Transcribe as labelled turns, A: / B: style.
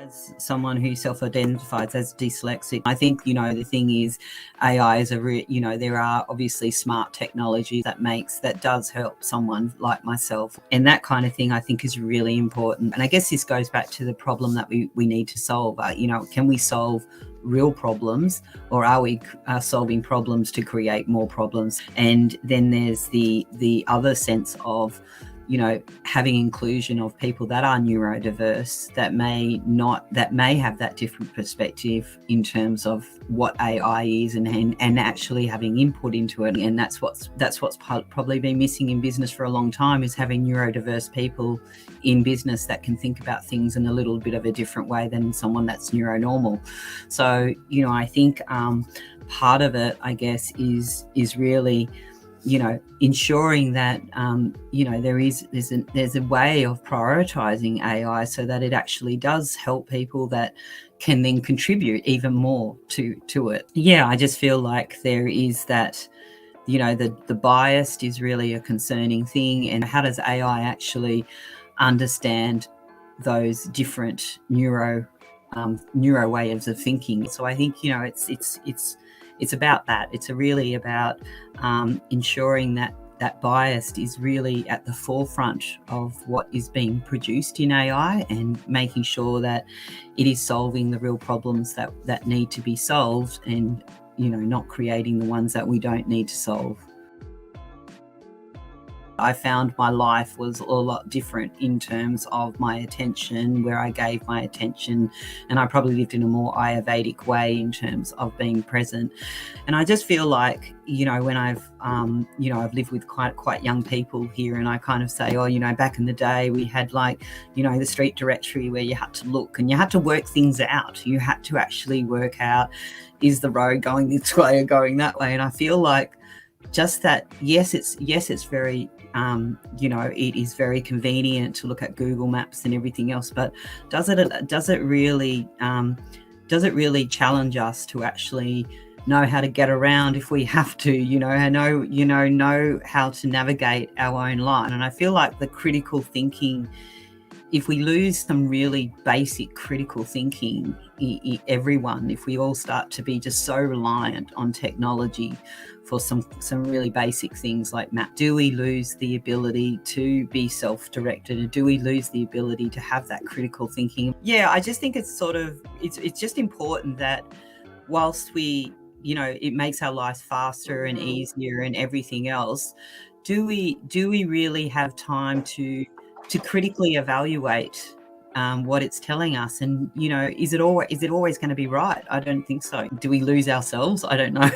A: As someone who self-identifies as dyslexic, I think, the thing is AI is there are obviously smart technology that does help someone like myself. And that kind of thing I think is really important. And I guess this goes back to the problem that we need to solve. Can we solve real problems, or are we solving problems to create more problems? And then there's the other sense of having inclusion of people that are neurodiverse, that may have that different perspective in terms of what AI is, and actually having input into it. And that's what's probably been missing in business for a long time, is having neurodiverse people in business that can think about things in a little bit of a different way than someone that's neuronormal. So I think part of it, I guess, is really ensuring that there's a way of prioritizing AI so that it actually does help people that can then contribute even more to it. Yeah, I just feel like there is that, the bias is really a concerning thing. And how does AI actually understand those different neuro ways of thinking? So I think it's about that. It's really about ensuring that bias is really at the forefront of what is being produced in AI, and making sure that it is solving the real problems that need to be solved, and not creating the ones that we don't need to solve. I found my life was a lot different in terms of my attention, where I gave my attention, and I probably lived in a more Ayurvedic way in terms of being present. And I just feel like, when I've lived with quite young people here, and I kind of say, back in the day we had the street directory where you had to look and you had to work things out. You had to actually work out, is the road going this way or going that way? And I feel like just that, yes, it's very, it is very convenient to look at Google Maps and everything else, but does it really challenge us to actually know how to get around if we have to, know how to navigate our own life? And I feel like the critical thinking, if we lose some really basic critical thinking, if we all start to be just so reliant on technology for some really basic things like map, do we lose the ability to be self-directed, and do we lose the ability to have that critical thinking? Yeah, I just think it's just important that whilst we, it makes our lives faster and easier and everything else, do we really have time to critically evaluate what it's telling us? And is it always going to be right? I don't think so. Do we lose ourselves? I don't know.